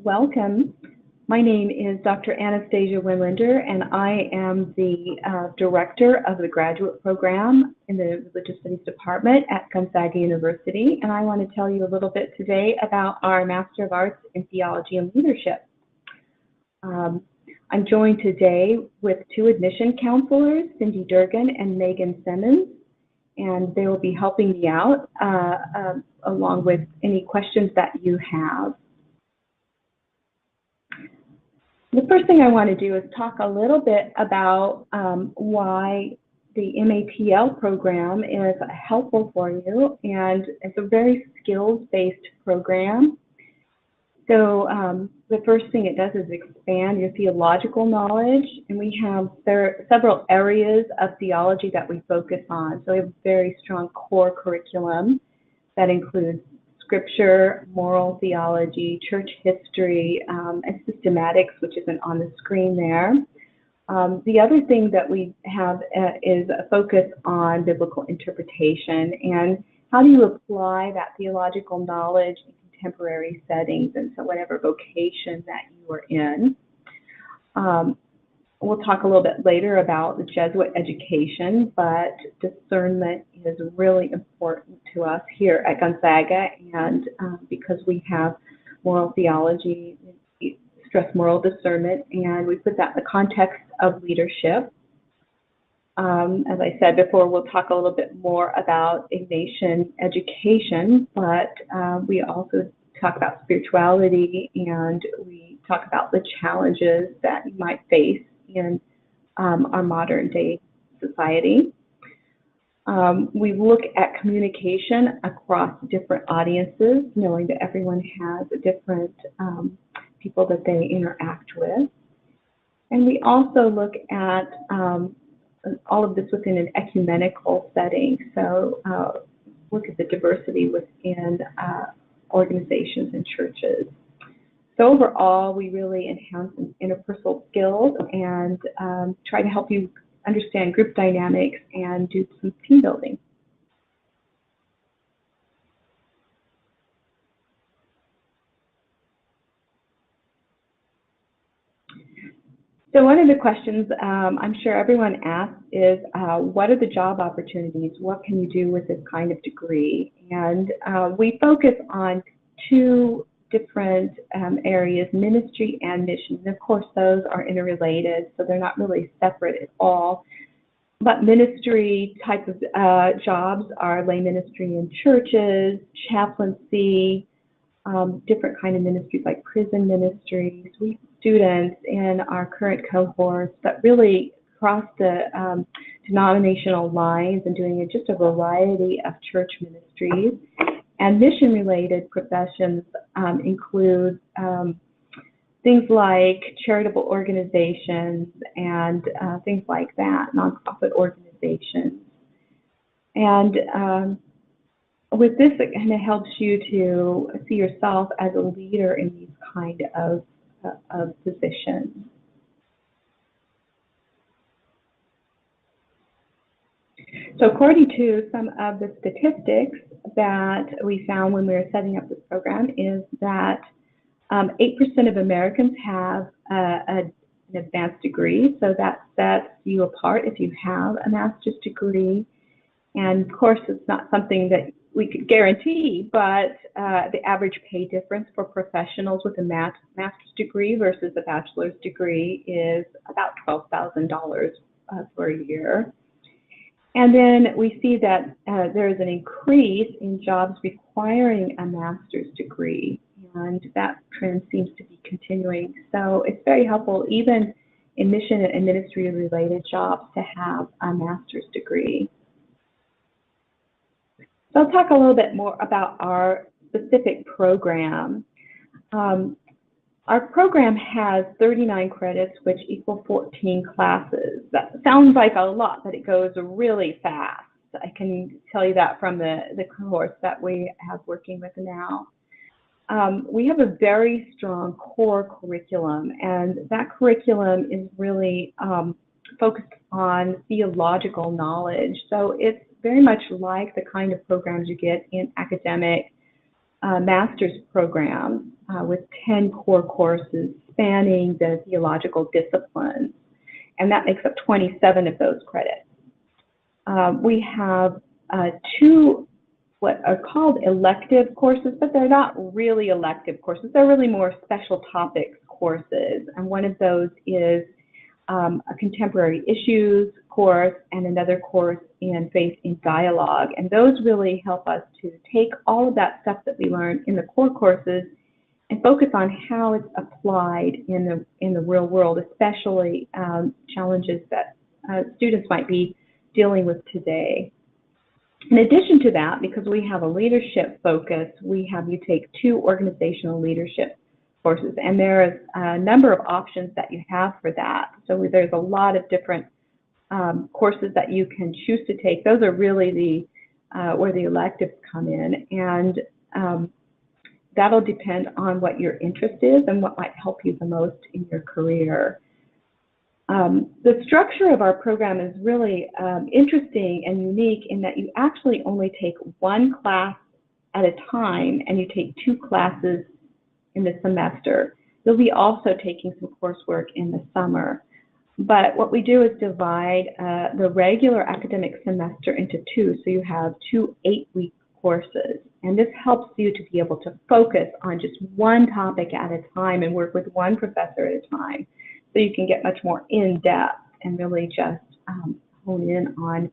Welcome. My name is Dr. Anastasia Winlander, and I am the Director of the Graduate Program in the Religious Studies Department at Gonzaga University, and I want to tell you a little bit today about our Master of Arts in Theology and Leadership. I'm joined today with two admission counselors, Cindy Durgan and Megan Simmons, and they will be helping me out along with any questions that you have. The first thing I want to do is talk a little bit about why the MATL program is helpful for you, and it's a very skills-based program. So the first thing it does is expand your theological knowledge, and we have several areas of theology that we focus on. So we have a very strong core curriculum that includes scripture, moral theology, church history, and systematics, which isn't on the screen there. The other thing that we have is a focus on biblical interpretation and how do you apply that theological knowledge in contemporary settings and so whatever vocation that you are in. We'll talk a little bit later about the Jesuit education, but discernment is really important to us here at Gonzaga, and because we have moral theology, we stress moral discernment, and we put that in the context of leadership. As I said before, we'll talk a little bit more about Ignatian education, but we also talk about spirituality, and we talk about the challenges that you might face in our modern day society. We look at communication across different audiences, knowing that everyone has different people that they interact with. And we also look at all of this within an ecumenical setting. So look at the diversity within organizations and churches. So overall, we really enhance interpersonal skills and try to help you understand group dynamics and do some team building. So one of the questions I'm sure everyone asks is, what are the job opportunities? What can you do with this kind of degree? And we focus on two different areas, ministry and mission. And of course, those are interrelated, so they're not really separate at all. But ministry type of jobs are lay ministry in churches, chaplaincy, different kind of ministries like prison ministries. We have students in our current cohorts that really cross the denominational lines and doing just a variety of church ministries. And mission-related professions include things like charitable organizations and things like that, nonprofit organizations. And with this, it kind of helps you to see yourself as a leader in these kind of positions. So according to some of the statistics that we found when we were setting up this program is that 8% of Americans have an advanced degree, so that sets you apart if you have a master's degree. And of course, it's not something that we could guarantee, but the average pay difference for professionals with a master's degree versus a bachelor's degree is about $12,000 for a year. And then we see that there is an increase in jobs requiring a master's degree, and that trend seems to be continuing. So it's very helpful, even in mission and ministry-related jobs, to have a master's degree. So I'll talk a little bit more about our specific program. Our program has 39 credits, which equal 14 classes. That sounds like a lot, but it goes really fast. I can tell you that from the cohorts that we have working with now. We have a very strong core curriculum, and that curriculum is really focused on theological knowledge. So it's very much like the kind of programs you get in academic master's programs, with 10 core courses spanning the theological disciplines, and that makes up 27 of those credits. We have 2 what are called elective courses, but they're not really elective courses. They're really more special topics courses, and one of those is a contemporary issues course and another course in faith in dialogue. And those really help us to take all of that stuff that we learn in the core courses and focus on how it's applied in the real world, especially challenges that students might be dealing with today. In addition to that, because we have a leadership focus, we have you take 2 organizational leadership courses, and there's a number of options that you have for that. So there's a lot of different courses that you can choose to take. Those are really where the electives come in, and that'll depend on what your interest is and what might help you the most in your career. The structure of our program is really interesting and unique in that you actually only take 1 class at a time, and you take 2 classes in the semester. You'll be also taking some coursework in the summer. But what we do is divide the regular academic semester into 2, so you have 2 8-week courses. And this helps you to be able to focus on just 1 topic at a time and work with 1 professor at a time. So you can get much more in-depth and really just hone in on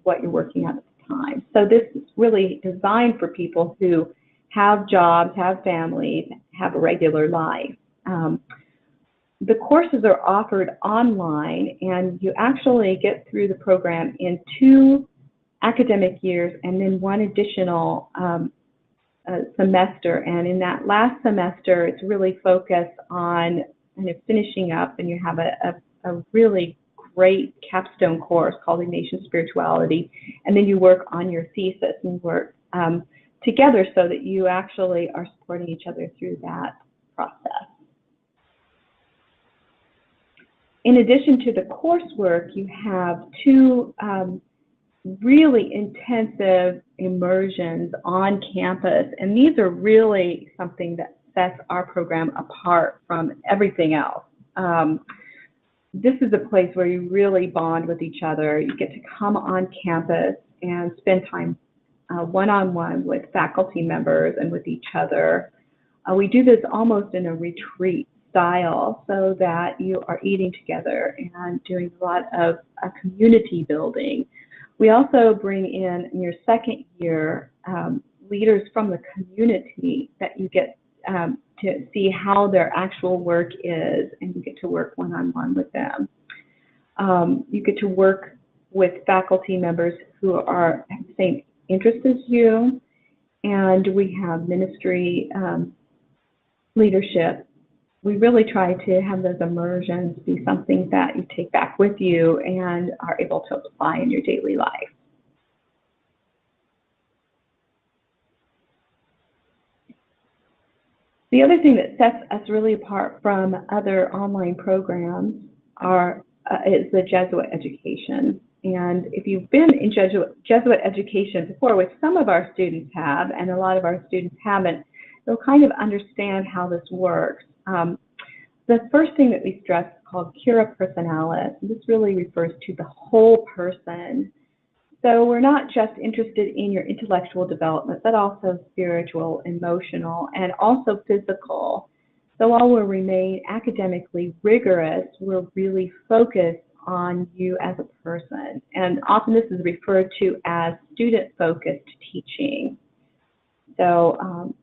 what you're working on at the time. So this is really designed for people who have jobs, have families, have a regular life. The courses are offered online, and you actually get through the program in 2 academic years and then 1 additional semester. And in that last semester, it's really focused on kind of finishing up, and you have a really great capstone course called Ignatian Spirituality, and then you work on your thesis and work together so that you actually are supporting each other through that process. In addition to the coursework, you have 2 really intensive immersions on campus, and these are really something that sets our program apart from everything else. This is a place where you really bond with each other. You get to come on campus and spend time one-on-one with faculty members and with each other. We do this almost in a retreat style so that you are eating together and doing a lot of community building. We also bring in your second year leaders from the community that you get to see how their actual work is, and you get to work one-on-one with them. You get to work with faculty members who have the same interests as you, and we have ministry leadership. We really try to have those immersions be something that you take back with you and are able to apply in your daily life. The other thing that sets us really apart from other online programs is the Jesuit Education. And if you've been in Jesuit Education before, which some of our students have, and a lot of our students haven't, they'll kind of understand how this works. The first thing that we stress is called cura personalis. This really refers to the whole person. So we're not just interested in your intellectual development, but also spiritual, emotional, and also physical. So while we remain academically rigorous, we're really focused on you as a person. And often this is referred to as student-focused teaching. So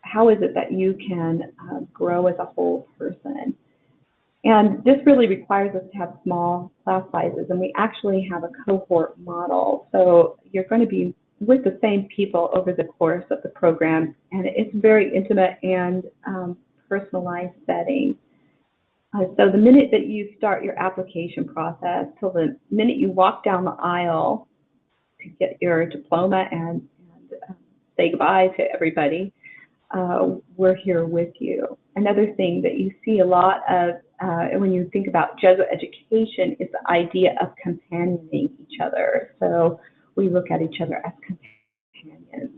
how is it that you can grow as a whole person? And this really requires us to have small class sizes, and we actually have a cohort model. So you're going to be with the same people over the course of the program, and it's very intimate and personalized setting. So the minute that you start your application process till the minute you walk down the aisle to get your diploma and say goodbye to everybody, we're here with you. Another thing that you see a lot of when you think about Jesuit education is the idea of companioning each other. So we look at each other as companions.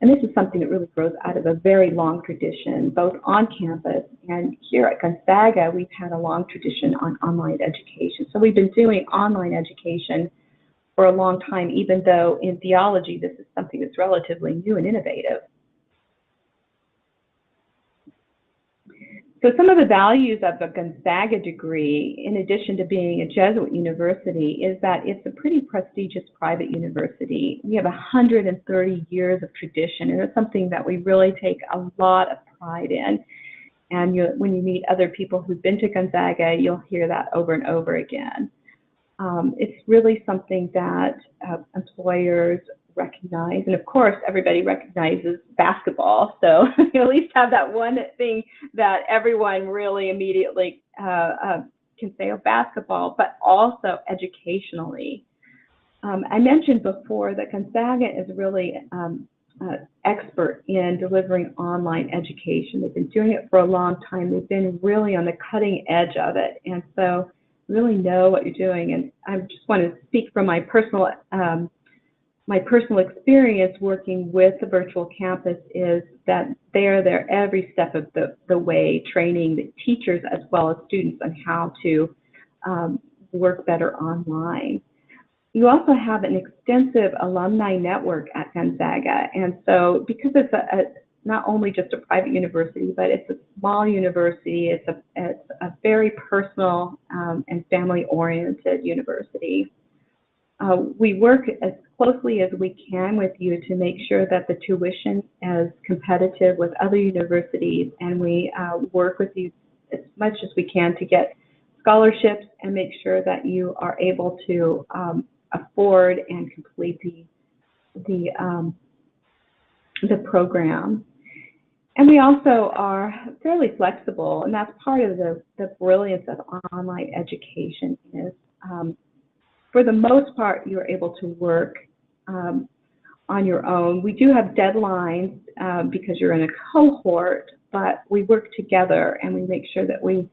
And And this is something that really grows out of a very long tradition, both on campus and here at Gonzaga, we've had a long tradition on online education. So we've been doing online education for a long time, even though in theology, this is something that's relatively new and innovative. So some of the values of a Gonzaga degree, in addition to being a Jesuit university, is that it's a pretty prestigious private university. We have 130 years of tradition, and it's something that we really take a lot of pride in. And when you meet other people who've been to Gonzaga, you'll hear that over and over again. It's really something that employers recognize, and of course everybody recognizes basketball, so you at least have that one thing that everyone really immediately can say, oh, basketball, but also educationally. I mentioned before that Gonzaga is really expert in delivering online education. They've been doing it for a long time. They've been really on the cutting edge of it, and so really know what you're doing. And I just want to speak from my personal experience working with the virtual campus is that they're there every step of the way, training the teachers as well as students on how to work better online. You also have an extensive alumni network at Gonzaga, and so because it's not only just a private university, but it's a small university, it's a very personal and family-oriented university. We work as closely as we can with you to make sure that the tuition is competitive with other universities, and we work with you as much as we can to get scholarships and make sure that you are able to afford and complete the program. And we also are fairly flexible, and that's part of the brilliance of online education is for the most part, you're able to work on your own. We do have deadlines because you're in a cohort, but we work together and we make sure that we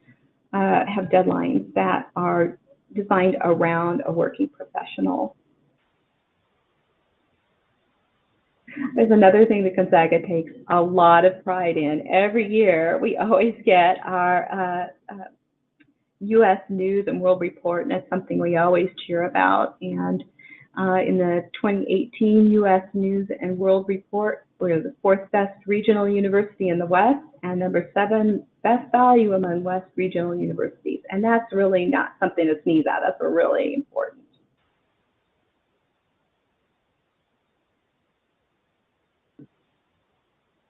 have deadlines that are designed around a working professional. There's another thing that Gonzaga takes a lot of pride in. Every year, we always get our U.S. News and World Report, and that's something we always cheer about. And in the 2018 U.S. News and World Report, we're the 4th best regional university in the West and number 7 best value among West regional universities. And that's really not something to sneeze at. That's really important.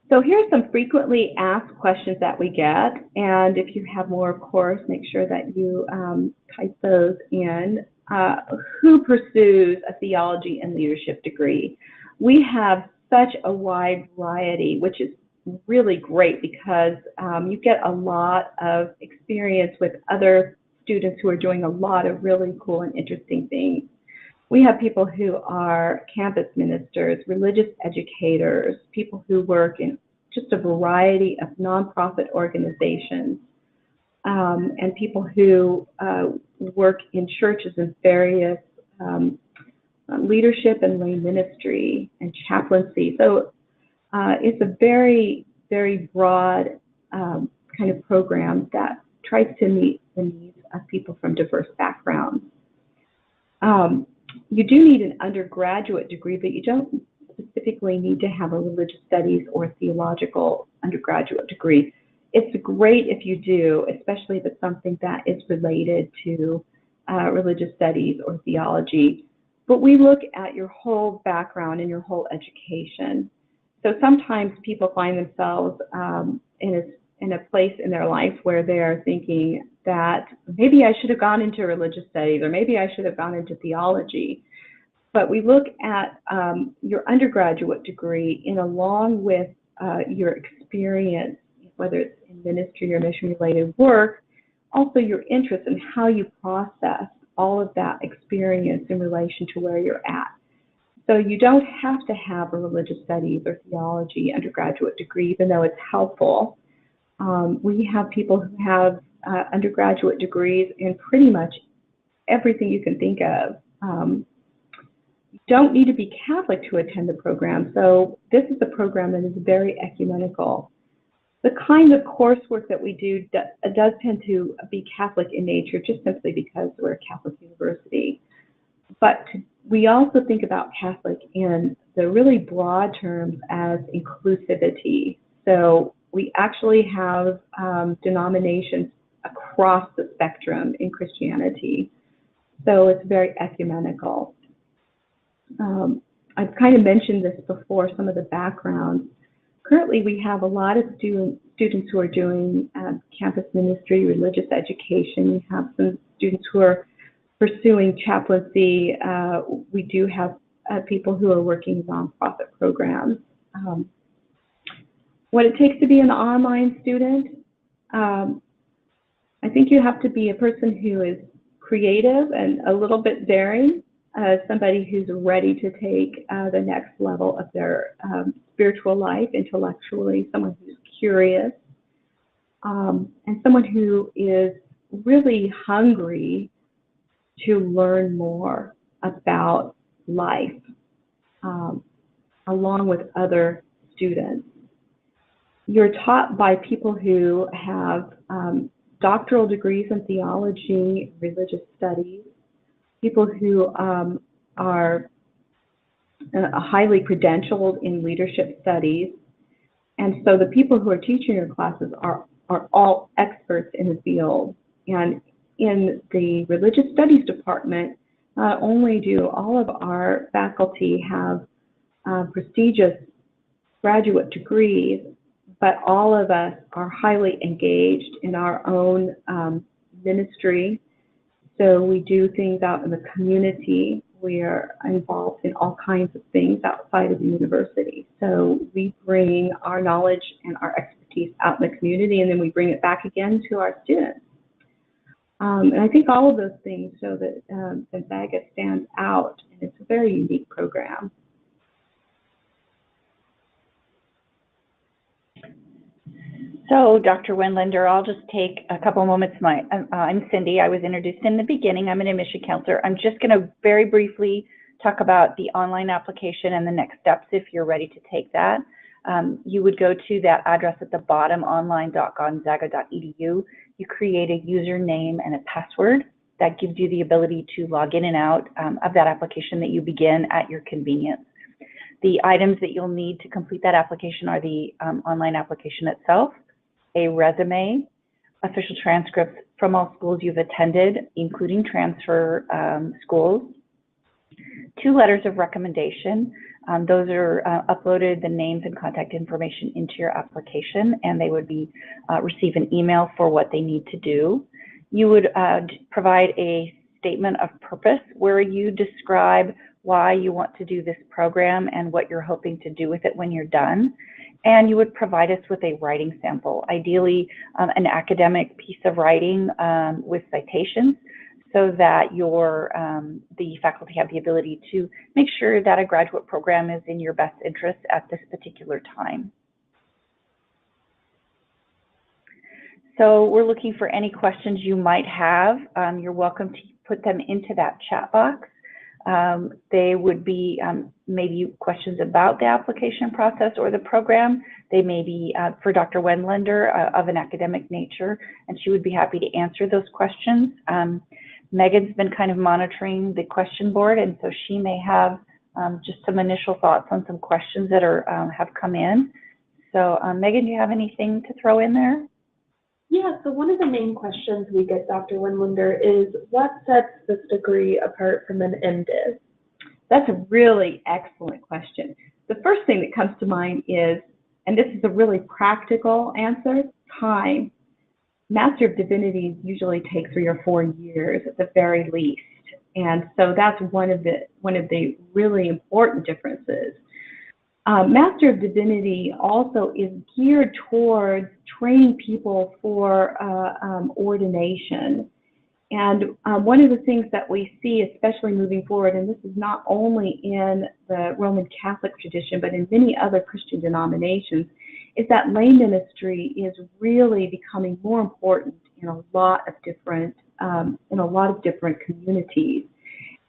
So here's some frequently asked questions that we get, and if you have more, of course, make sure that you type those in. Who pursues a theology and leadership degree? We have such a wide variety, which is really great because you get a lot of experience with other students who are doing a lot of really cool and interesting things. We have people who are campus ministers, religious educators, people who work in just a variety of nonprofit organizations, and people who work in churches in various leadership and lay ministry and chaplaincy. So it's a very, very broad kind of program that tries to meet the needs of people from diverse backgrounds. You do need an undergraduate degree, but you don't specifically need to have a religious studies or theological undergraduate degree. It's great if you do, especially if it's something that is related to religious studies or theology. But we look at your whole background and your whole education. So sometimes people find themselves in a place in their life where they're thinking that maybe I should have gone into religious studies or maybe I should have gone into theology. But we look at your undergraduate degree in along with your experience, whether it's in ministry or mission-related work, also your interest in how you process all of that experience in relation to where you're at. So you don't have to have a religious studies or theology undergraduate degree, even though it's helpful. We have people who have undergraduate degrees in pretty much everything you can think of. don't need to be Catholic to attend the program. So this is a program that is very ecumenical. The kind of coursework that we do does tend to be Catholic in nature, just simply because we're a Catholic university. But we also think about Catholic in the really broad terms as inclusivity. So we actually have denominations across the spectrum in Christianity. So it's very ecumenical. I've kind of mentioned this before, some of the backgrounds. Currently, we have a lot of students who are doing campus ministry, religious education. We have some students who are pursuing chaplaincy. We do have people who are working in nonprofit programs. What it takes to be an online student, I think you have to be a person who is creative and a little bit daring, somebody who's ready to take the next level of their spiritual life intellectually, someone who's curious, and someone who is really hungry to learn more about life, along with other students. You're taught by people who have doctoral degrees in theology, religious studies, people who are highly credentialed in leadership studies. And so the people who are teaching your classes are all experts in the field. And in the religious studies department, not only do all of our faculty have prestigious graduate degrees, but all of us are highly engaged in our own ministry. So we do things out in the community. We are involved in all kinds of things outside of the university. So we bring our knowledge and our expertise out in the community, and then we bring it back again to our students. And I think all of those things show that Gonzaga stands out, and it's a very unique program. So, Dr. Wendlander, I'll just take a couple moments. I'm Cindy. I was introduced in the beginning. I'm an admission counselor. I'm just going to very briefly talk about the online application and the next steps if you're ready to take that. You would go to that address at the bottom, online.gonzaga.edu. You create a username and a password that gives you the ability to log in and out of that application that you begin at your convenience. The items that you'll need to complete that application are the online application itself, a resume, official transcripts from all schools you've attended, including transfer schools, 2 letters of recommendation. Those are uploaded, the names and contact information into your application, and they would be receive an email for what they need to do. You would provide a statement of purpose where you describe why you want to do this program and what you're hoping to do with it when you're done. And you would provide us with a writing sample, ideally an academic piece of writing with citations, so that the faculty have the ability to make sure that a graduate program is in your best interest at this particular time. So we're looking for any questions you might have. You're welcome to put them into that chat box. They would be maybe questions about the application process or the program. They may be for Dr. Wendlander of an academic nature, and she would be happy to answer those questions. Megan's been kind of monitoring the question board, and so she may have just some initial thoughts on some questions that have come in. So Megan, do you have anything to throw in there? Yeah, so one of the main questions we get, Dr. Wendlander, is what sets this degree apart from an MDiv? That's a really excellent question. The first thing that comes to mind is, and this is a really practical answer, time. Master of Divinity usually takes 3 or 4 years at the very least. And so that's one of the really important differences. Master of Divinity also is geared towards training people for ordination. And one of the things that we see, especially moving forward, and this is not only in the Roman Catholic tradition, but in many other Christian denominations, is that lay ministry is really becoming more important in a lot of different communities.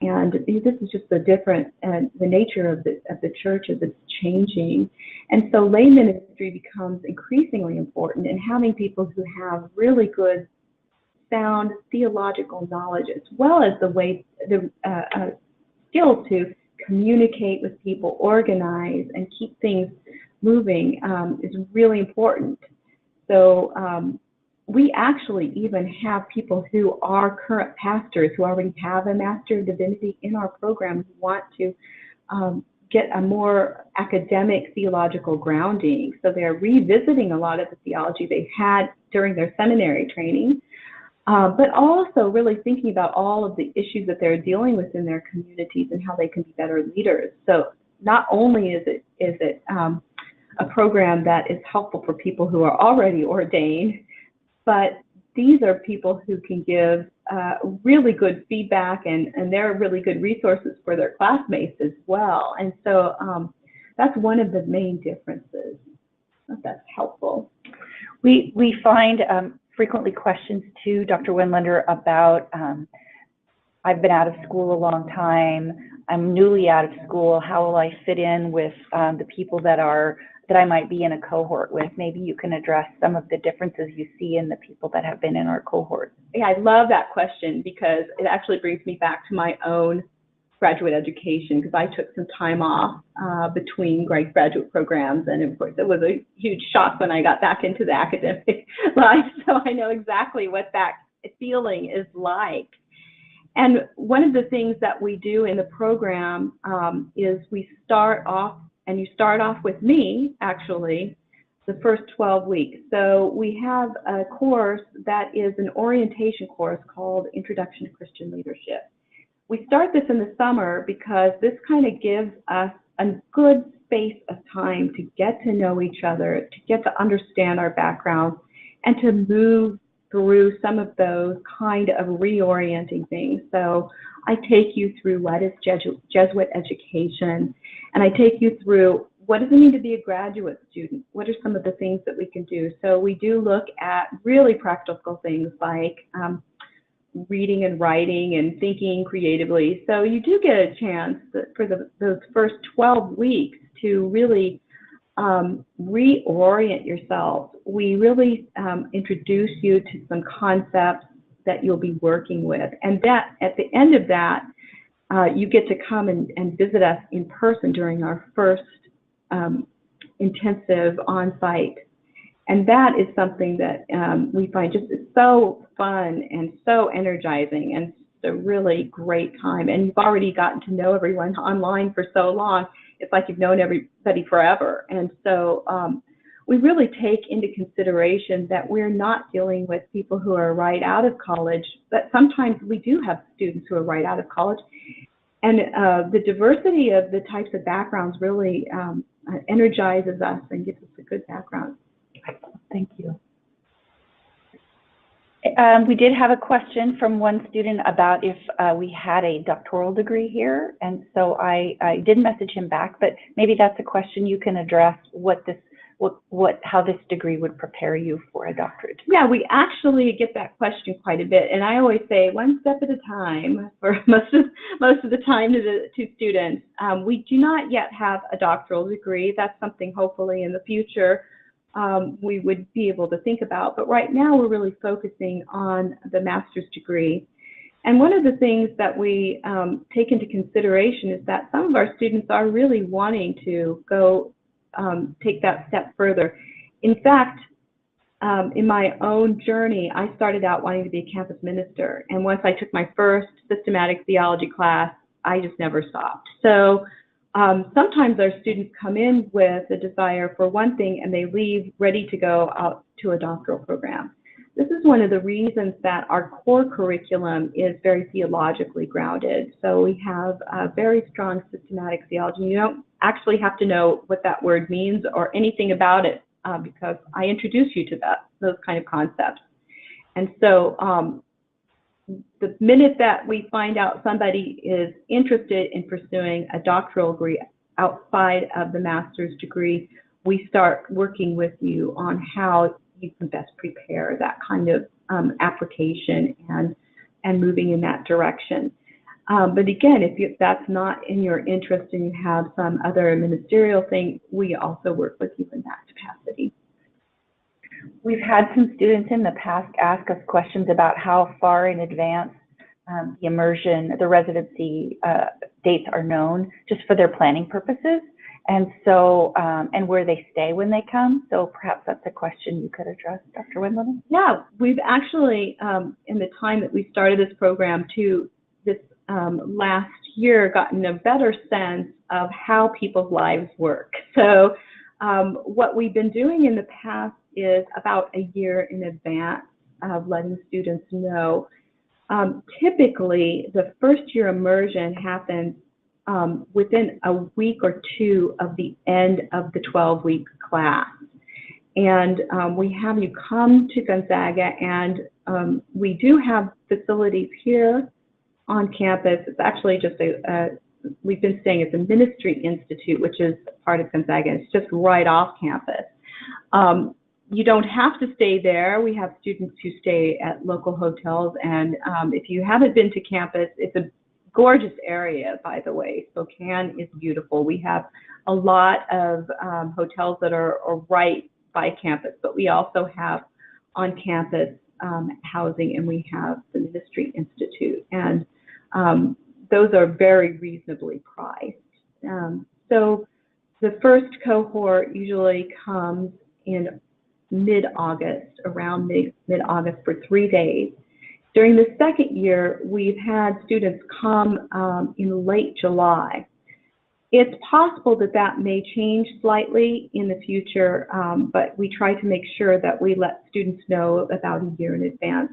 And this is just the different, the nature of the church as it's changing. And so lay ministry becomes increasingly important, and having people who have really good, sound theological knowledge, as well as the skills to communicate with people, organize, and keep things moving is really important. So we actually even have people who are current pastors who already have a Master of Divinity in our program who want to get a more academic theological grounding. So they're revisiting a lot of the theology they had during their seminary training, but also really thinking about all of the issues that they're dealing with in their communities and how they can be better leaders. So not only is it a program that is helpful for people who are already ordained, but these are people who can give really good feedback, and they're really good resources for their classmates as well. And so that's one of the main differences. I hope that's helpful. We find frequently questions to Dr. Wendlander about, I've been out of school a long time, I'm newly out of school, how will I fit in with the people that I might be in a cohort with? Maybe you can address some of the differences you see in the people that have been in our cohort. Yeah, I love that question because it actually brings me back to my own graduate education, because I took some time off between graduate programs, and of course it was a huge shock when I got back into the academic life, so I know exactly what that feeling is like. And one of the things that we do in the program is we start off, and you start off with me, actually, the first 12 weeks. So we have a course that is an orientation course called Introduction to Christian Leadership. We start this in the summer because this kind of gives us a good space of time to get to know each other, to get to understand our backgrounds, and to move through some of those kind of reorienting things. So I take you through what is Jesuit education, and I take you through what does it mean to be a graduate student? What are some of the things that we can do? So we do look at really practical things like reading and writing and thinking creatively. So you do get a chance for those first 12 weeks to really reorient yourself. We really introduce you to some concepts that you'll be working with. And that at the end of that, you get to come and visit us in person during our first intensive on-site. And that is something that we find just is so fun and so energizing, and it's a really great time. And you've already gotten to know everyone online for so long. It's like you've known everybody forever. And so we really take into consideration that we're not dealing with people who are right out of college, but sometimes we do have students who are right out of college. And the diversity of the types of backgrounds really energizes us and gives us a good background. Thank you. We did have a question from one student about if we had a doctoral degree here, and so I did message him back, but maybe that's a question you can address, how this degree would prepare you for a doctorate. Yeah, we actually get that question quite a bit, and I always say one step at a time for most of the time to students. We do not yet have a doctoral degree. That's something hopefully in the future we would be able to think about. But right now we're really focusing on the master's degree. And one of the things that we take into consideration is that some of our students are really wanting to go take that step further. In fact, in my own journey, I started out wanting to be a campus minister. And once I took my first systematic theology class, I just never stopped. So sometimes our students come in with a desire for one thing and they leave ready to go out to a doctoral program. This is one of the reasons that our core curriculum is very theologically grounded. So we have a very strong systematic theology. You don't actually have to know what that word means or anything about it because I introduce you to those kind of concepts. And so the minute that we find out somebody is interested in pursuing a doctoral degree outside of the master's degree, we start working with you on how you can best prepare that kind of application and moving in that direction. But again, if that's not in your interest and you have some other ministerial thing, we also work with you in that capacity. We've had some students in the past ask us questions about how far in advance the immersion, the residency dates are known, just for their planning purposes, and so and where they stay when they come. So perhaps that's a question you could address, Dr. Wendland. Yeah, we've actually in the time that we started this program to this last year gotten a better sense of how people's lives work. So what we've been doing in the past is about a year in advance of letting students know. Typically, the first year immersion happens within a week or two of the end of the 12-week class. And we have you come to Gonzaga, and we do have facilities here on campus. It's actually just we've been saying it's a ministry institute, which is part of Gonzaga. It's just right off campus. You don't have to stay there. We have students who stay at local hotels, and if you haven't been to campus, it's a gorgeous area, by the way. Spokane is beautiful. We have a lot of hotels that are right by campus, but we also have on campus housing, and we have the Ministry Institute, and those are very reasonably priced. So the first cohort usually comes in mid-August, around mid-August for 3 days. During the second year, we've had students come in late July. It's possible that that may change slightly in the future, but we try to make sure that we let students know about a year in advance,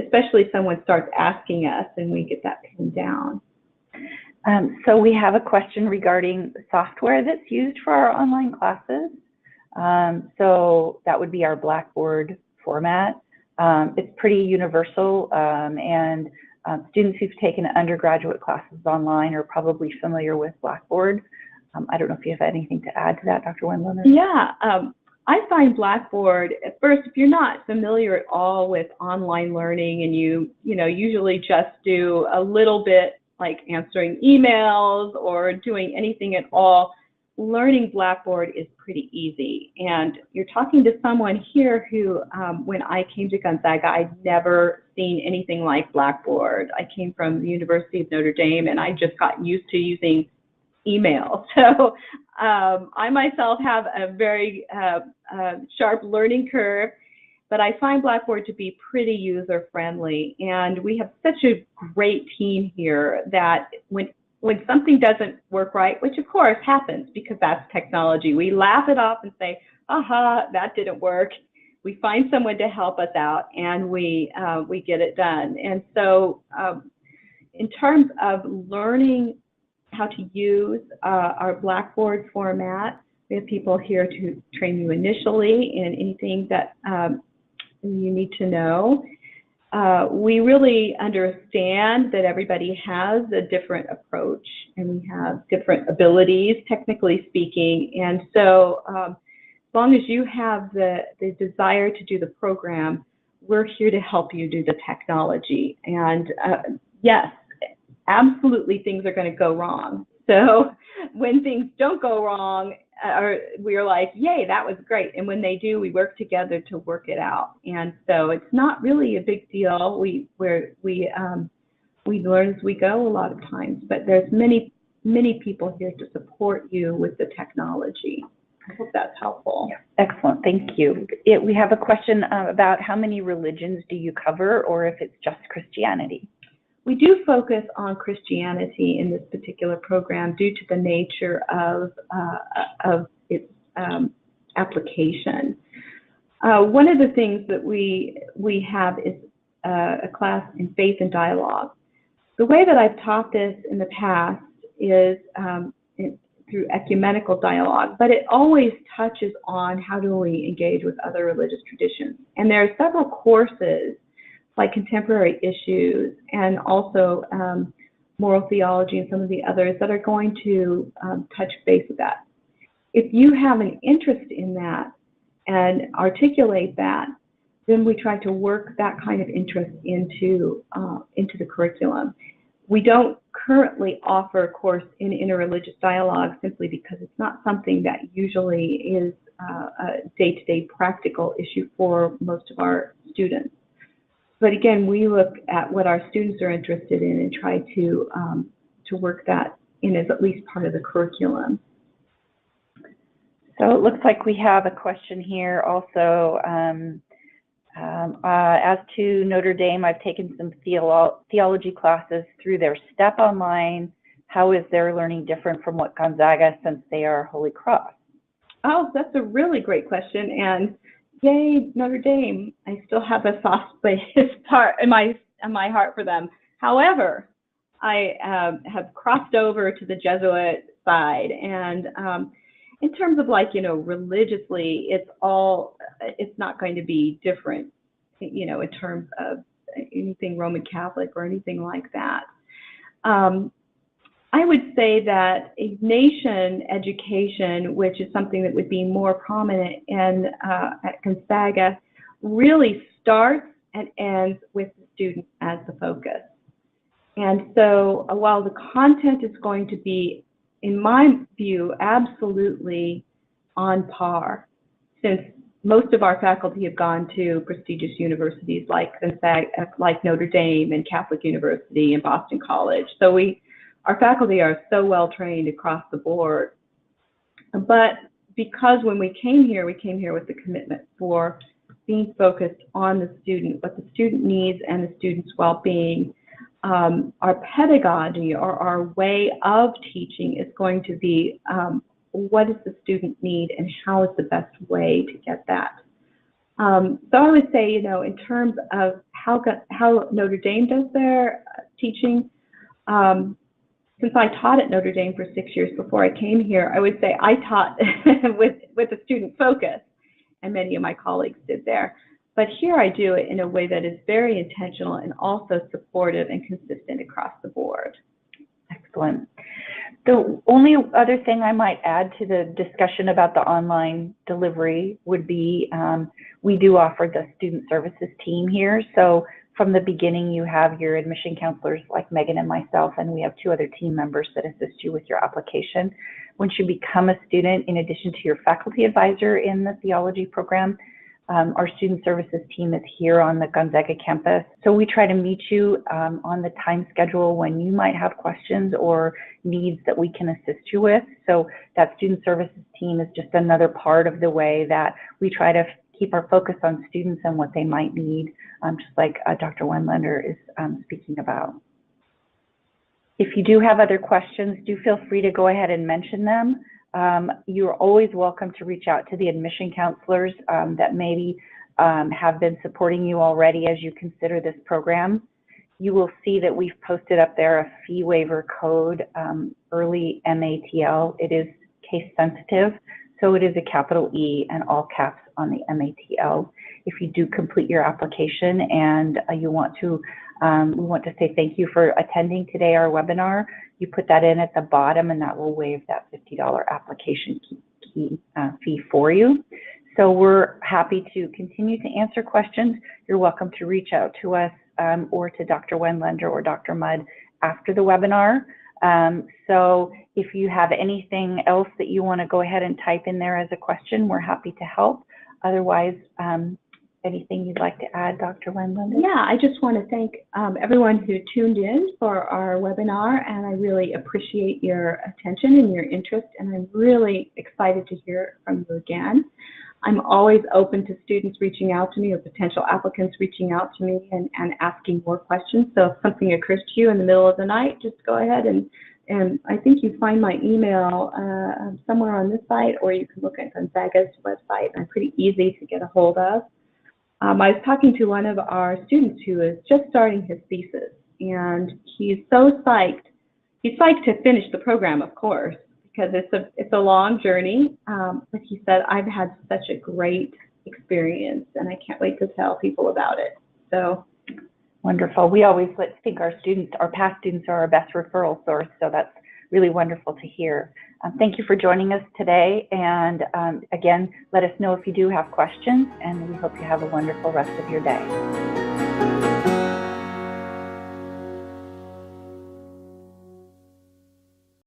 especially if someone starts asking us and we get that pinned down. So we have a question regarding software that's used for our online classes. So that would be our Blackboard format. It's pretty universal, and students who've taken undergraduate classes online are probably familiar with Blackboard. I don't know if you have anything to add to that, Dr. Wendland. Yeah, I find Blackboard, at first, if you're not familiar at all with online learning and you usually just do a little bit like answering emails or doing anything at all, learning Blackboard is pretty easy. And you're talking to someone here who, when I came to Gonzaga, I'd never seen anything like Blackboard. I came from the University of Notre Dame, and I just got used to using email. So I myself have a very sharp learning curve, but I find Blackboard to be pretty user-friendly. And we have such a great team here that when something doesn't work right, which of course happens because that's technology, we laugh it off and say, aha, that didn't work. We find someone to help us out, and we get it done. And so in terms of learning how to use our Blackboard format, we have people here to train you initially in anything that you need to know. We really understand that everybody has a different approach, and we have different abilities, technically speaking. And so as long as you have the desire to do the program, we're here to help you do the technology. And yes, absolutely things are going to go wrong. So when things don't go wrong, we're like, yay, that was great. And when they do, we work together to work it out. And so it's not really a big deal. We learn as we go a lot of times, but there's many people here to support you with the technology. I hope that's helpful. Yeah. Excellent, thank you. We have a question about how many religions do you cover, or if it's just Christianity? We do focus on Christianity in this particular program due to the nature of its application. One of the things that we have is a class in faith and dialogue. The way that I've taught this in the past is through ecumenical dialogue, but it always touches on how do we engage with other religious traditions. And there are several courses like contemporary issues and also moral theology and some of the others that are going to touch base with that. If you have an interest in that and articulate that, then we try to work that kind of interest into the curriculum. We don't currently offer a course in interreligious dialogue simply because it's not something that usually is a day-to-day practical issue for most of our students. But again, we look at what our students are interested in and try to work that in as at least part of the curriculum. So it looks like we have a question here also. As to Notre Dame, I've taken some theology classes through their STEP online. How is their learning different from what Gonzaga, since they are Holy Cross? Oh, that's a really great question, and yay, Notre Dame! I still have a soft place in my heart for them. However, I have crossed over to the Jesuit side, and in terms of religiously, it's not going to be different, in terms of anything Roman Catholic or anything like that. I would say that Ignatian education, which is something that would be more prominent at Gonzaga, really starts and ends with the student as the focus. And so while the content is going to be, in my view, absolutely on par, since most of our faculty have gone to prestigious universities like Notre Dame and Catholic University and Boston College. So our faculty are so well trained across the board. But because when we came here with the commitment for being focused on the student, what the student needs and the student's well-being, our pedagogy or our way of teaching is going to be what does the student need and how is the best way to get that. So I would say, in terms of how Notre Dame does their teaching, since I taught at Notre Dame for 6 years before I came here, I would say I taught with a student focus, and many of my colleagues did there. But here I do it in a way that is very intentional and also supportive and consistent across the board. Excellent. The only other thing I might add to the discussion about the online delivery would be we do offer the student services team here. So from the beginning, you have your admission counselors like Megan and myself, and we have 2 other team members that assist you with your application. Once you become a student, in addition to your faculty advisor in the theology program, our student services team is here on the Gonzaga campus. So we try to meet you on the time schedule when you might have questions or needs that we can assist you with. So that student services team is just another part of the way that we try to keep our focus on students and what they might need, just like Dr. Wendlander is speaking about. If you do have other questions, do feel free to go ahead and mention them. You're always welcome to reach out to the admission counselors that maybe have been supporting you already as you consider this program. You will see that we've posted up there a fee waiver code, early MATL. It is case sensitive, so it is a capital E and all caps on the MATL. If you do complete your application and you want to, we want to say thank you for attending today our webinar. You put that in at the bottom and that will waive that $50 application fee for you. So we're happy to continue to answer questions. You're welcome to reach out to us or to Dr. Wendlander or Dr. Mudd after the webinar. So if you have anything else that you want to go ahead and type in there as a question, we're happy to help. Otherwise, anything you'd like to add, Dr. Wendlander? Yeah, I just want to thank everyone who tuned in for our webinar, and I really appreciate your attention and your interest, and I'm really excited to hear from you again. I'm always open to students reaching out to me or potential applicants reaching out to me and asking more questions. So if something occurs to you in the middle of the night, just go ahead and I think you find my email somewhere on this site, or you can look at Gonzaga's website. I'm pretty easy to get a hold of. I was talking to one of our students who is just starting his thesis, and he's so psyched. He's psyched to finish the program, of course, because it's a long journey. But he said, I've had such a great experience, and I can't wait to tell people about it. So wonderful. We always think our students, our past students, are our best referral source, so that's really wonderful to hear. Thank you for joining us today, and again, let us know if you do have questions, and we hope you have a wonderful rest of your day.